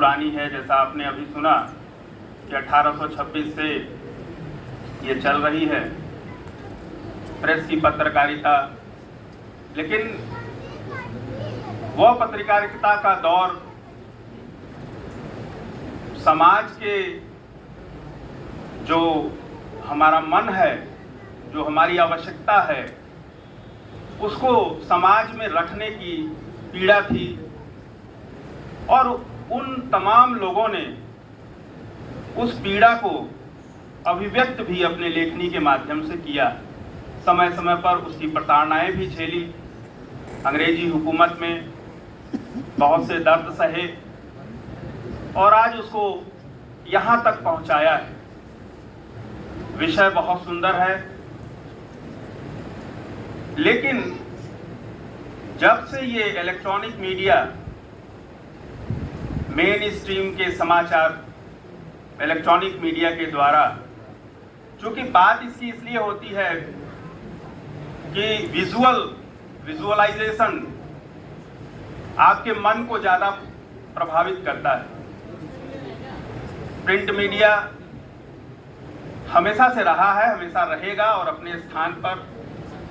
पुरानी है, जैसा आपने अभी सुना कि 1826 से ये चल रही है प्रेस की पत्रकारिता। लेकिन वह पत्रकारिता का दौर समाज के जो हमारा मन है, जो हमारी आवश्यकता है, उसको समाज में रखने की पीड़ा थी। और उन तमाम लोगों ने उस पीड़ा को अभिव्यक्त भी अपने लेखनी के माध्यम से किया। समय समय पर उसकी प्रताड़नाएं भी झेली, अंग्रेजी हुकूमत में बहुत से दर्द सहे और आज उसको यहाँ तक पहुँचाया है। विषय बहुत सुंदर है, लेकिन जब से ये इलेक्ट्रॉनिक मीडिया मेन स्ट्रीम के समाचार इलेक्ट्रॉनिक मीडिया के द्वारा, चूंकि बात इसकी इसलिए होती है कि विजुअलाइजेशन आपके मन को ज़्यादा प्रभावित करता है। प्रिंट मीडिया हमेशा से रहा है, हमेशा रहेगा और अपने स्थान पर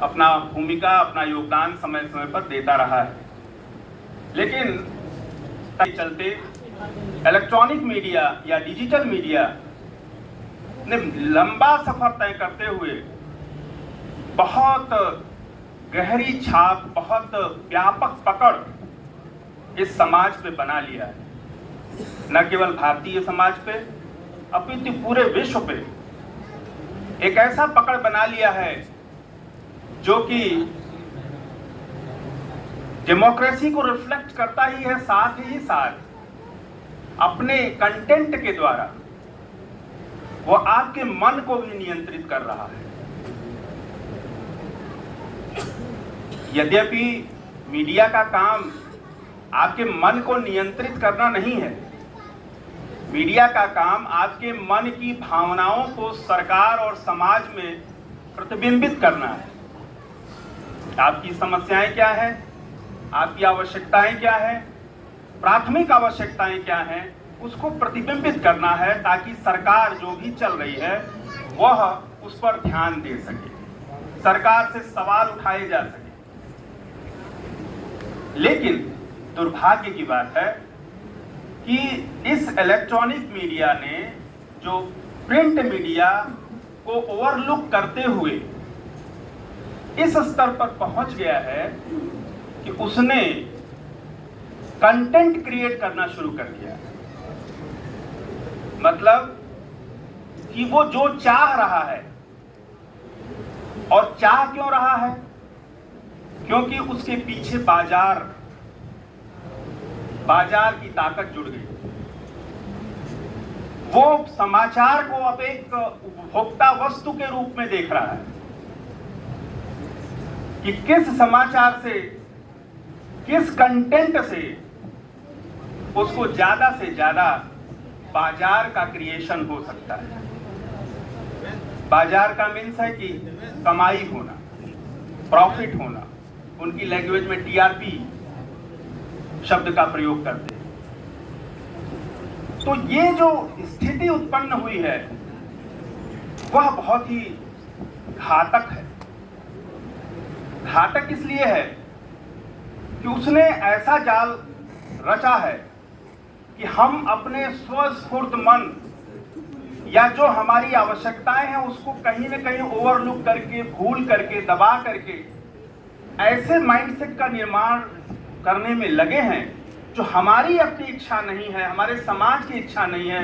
अपना भूमिका, अपना योगदान समय समय पर देता रहा है। लेकिन चलते इलेक्ट्रॉनिक मीडिया या डिजिटल मीडिया ने लंबा सफर तय करते हुए बहुत गहरी छाप, बहुत व्यापक पकड़ इस समाज पे बना लिया है। न केवल भारतीय समाज पे, अपितु पूरे विश्व पे एक ऐसा पकड़ बना लिया है जो कि डेमोक्रेसी को रिफ्लेक्ट करता ही है, साथ ही साथ अपने कंटेंट के द्वारा वो आपके मन को भी नियंत्रित कर रहा है। यद्यपि मीडिया का काम आपके मन को नियंत्रित करना नहीं है, मीडिया का काम आपके मन की भावनाओं को सरकार और समाज में प्रतिबिंबित करना है। आपकी समस्याएं क्या हैं, आपकी आवश्यकताएं क्या हैं, प्राथमिक आवश्यकताएं क्या हैं, उसको प्रतिबिंबित करना है ताकि सरकार जो भी चल रही है वह उस पर ध्यान दे सके, सरकार से सवाल उठाए जा सके। लेकिन दुर्भाग्य की बात है कि इस इलेक्ट्रॉनिक मीडिया ने जो प्रिंट मीडिया को ओवरलुक करते हुए इस स्तर पर पहुंच गया है कि उसने कंटेंट क्रिएट करना शुरू कर दिया। मतलब कि वो जो चाह रहा है, और चाह क्यों रहा है? क्योंकि उसके पीछे बाजार की ताकत जुड़ गई। वो समाचार को अब एक उपभोक्ता वस्तु के रूप में देख रहा है कि किस समाचार से, किस कंटेंट से उसको ज्यादा से ज्यादा बाजार का क्रिएशन हो सकता है। बाजार का मीन्स है कि कमाई होना, प्रॉफिट होना। उनकी लैंग्वेज में टीआरपी शब्द का प्रयोग करते हैं। तो ये जो स्थिति उत्पन्न हुई है वह बहुत ही घातक है। घातक इसलिए है कि उसने ऐसा जाल रचा है कि हम अपने स्वस्फूर्त मन या जो हमारी आवश्यकताएं हैं उसको कहीं न कहीं ओवरलुक करके, भूल करके, दबा करके ऐसे माइंडसेट का निर्माण करने में लगे हैं जो हमारी अपनी इच्छा नहीं है, हमारे समाज की इच्छा नहीं है,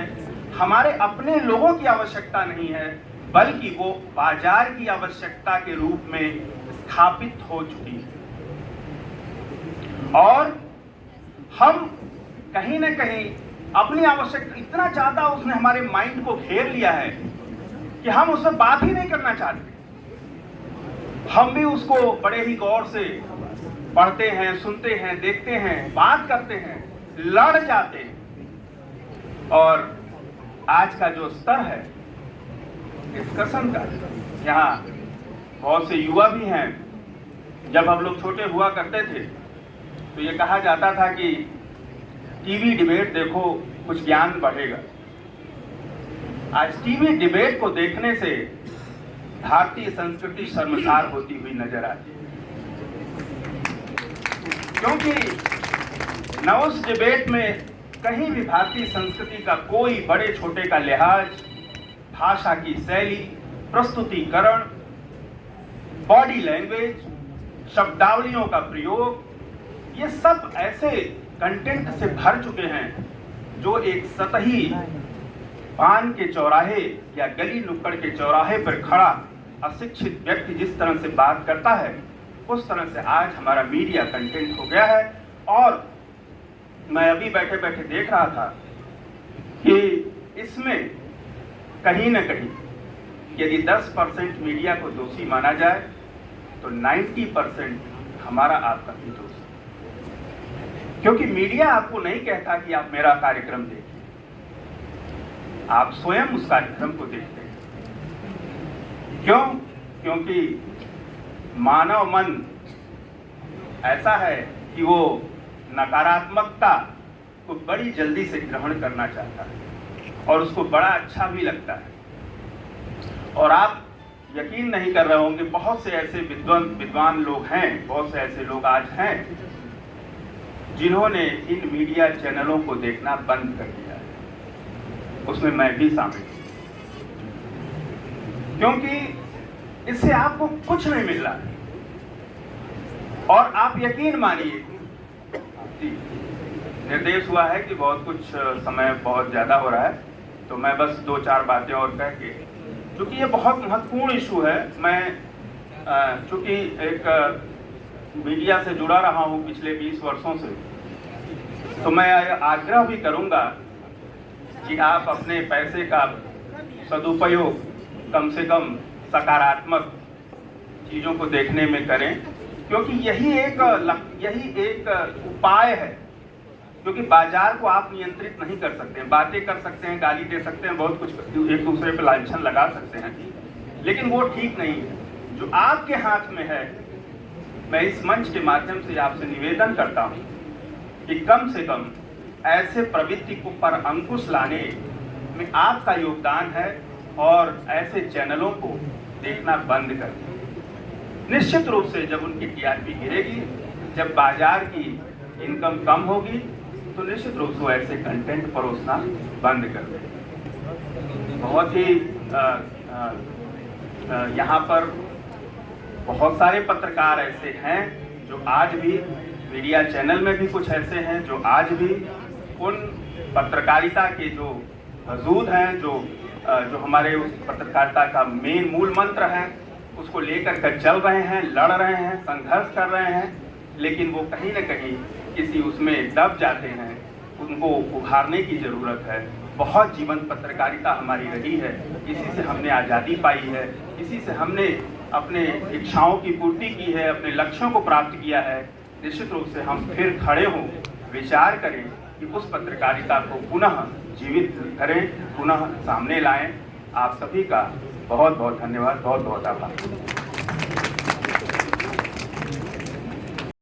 हमारे अपने लोगों की आवश्यकता नहीं है, बल्कि वो बाजार की आवश्यकता के रूप में स्थापित हो चुकी है। और हम कहीं न कहीं अपनी आवश्यकता इतना ज्यादा उसने हमारे माइंड को घेर लिया है कि हम उससे बात ही नहीं करना चाहते। हम भी उसको बड़े ही गौर से पढ़ते हैं, सुनते हैं, देखते हैं, बात करते हैं, लड़ जाते हैं। और आज का जो स्तर है डिस्कशन का, यहाँ बहुत से युवा भी हैं। जब हम लोग छोटे हुआ करते थे तो ये कहा जाता था कि टीवी डिबेट देखो, कुछ ज्ञान बढ़ेगा। आज टीवी डिबेट को देखने से भारतीय संस्कृति शर्मसार होती हुई नजर आती है, क्योंकि न उस डिबेट में कहीं भी भारतीय संस्कृति का कोई बड़े छोटे का लिहाज, भाषा की शैली, प्रस्तुतिकरण, बॉडी लैंग्वेज, शब्दावलियों का प्रयोग, ये सब ऐसे कंटेंट से भर चुके हैं जो एक सतही पान के चौराहे या गली नुक्कड़ के चौराहे पर खड़ा अशिक्षित व्यक्ति जिस तरह से बात करता है, उस तरह से आज हमारा मीडिया कंटेंट हो गया है। और मैं अभी बैठे बैठे देख रहा था कि इसमें कहीं न कहीं यदि 10% मीडिया को दोषी माना जाए तो 90% हमारा आपका भी दोष है, क्योंकि मीडिया आपको नहीं कहता कि आप मेरा कार्यक्रम देखिए, आप स्वयं उस कार्यक्रम को देखते हैं। क्यों? क्योंकि मानव मन ऐसा है कि वो नकारात्मकता को बड़ी जल्दी से ग्रहण करना चाहता है और उसको बड़ा अच्छा भी लगता है। और आप यकीन नहीं कर रहे होंगे, बहुत से ऐसे विद्वान लोग हैं, बहुत से ऐसे लोग आज हैं जिन्होंने इन मीडिया चैनलों को देखना बंद कर दिया है। उसमें मैं भी शामिल हूं, क्योंकि इससे आपको कुछ नहीं मिल रहा है। और आप यकीन मानिए, निर्देश हुआ है कि बहुत कुछ समय बहुत ज्यादा हो रहा है, तो मैं बस 2-4 बातें और कह के, क्योंकि ये बहुत महत्वपूर्ण इशू है। मैं चूंकि एक मीडिया से जुड़ा रहा हूं पिछले 20 वर्षों से, तो मैं आग्रह भी करूंगा कि आप अपने पैसे का सदुपयोग कम से कम सकारात्मक चीजों को देखने में करें, क्योंकि यही एक उपाय है। क्योंकि बाजार को आप नियंत्रित नहीं कर सकते हैं, बातें कर सकते हैं, गाली दे सकते हैं, बहुत कुछ एक दूसरे पर लांछन लगा सकते हैं, लेकिन वो ठीक नहीं है। जो आपके हाथ में है, मैं इस मंच के माध्यम से आपसे निवेदन करता हूं कि कम से कम ऐसे प्रवृत्ति को पर अंकुश लाने में आपका योगदान है और ऐसे चैनलों को देखना बंद कर दें। निश्चित रूप से जब उनकी टीआरपी गिरेगी, जब बाजार की इनकम कम होगी, तो निश्चित रूप से ऐसे कंटेंट परोसना बंद कर दें। बहुत ही यहाँ पर बहुत सारे पत्रकार ऐसे हैं जो आज भी मीडिया चैनल में भी कुछ ऐसे हैं जो आज भी उन पत्रकारिता के जो वजूद हैं, जो हमारे उस पत्रकारिता का मेन मूल मंत्र है, उसको लेकर कर चल रहे हैं, लड़ रहे हैं, संघर्ष कर रहे हैं, लेकिन वो कहीं न कहीं किसी उसमें दब जाते हैं। उनको उभारने की ज़रूरत है। बहुत जीवंत पत्रकारिता हमारी रही है, इसी से हमने आज़ादी पाई है, इसी से हमने अपने इच्छाओं की पूर्ति की है, अपने लक्ष्यों को प्राप्त किया है। निश्चित रूप से हम फिर खड़े हों, विचार करें कि उस पत्रकारिता को पुनः जीवित करें, पुनः सामने लाएं। आप सभी का बहुत बहुत धन्यवाद, बहुत बहुत आभार।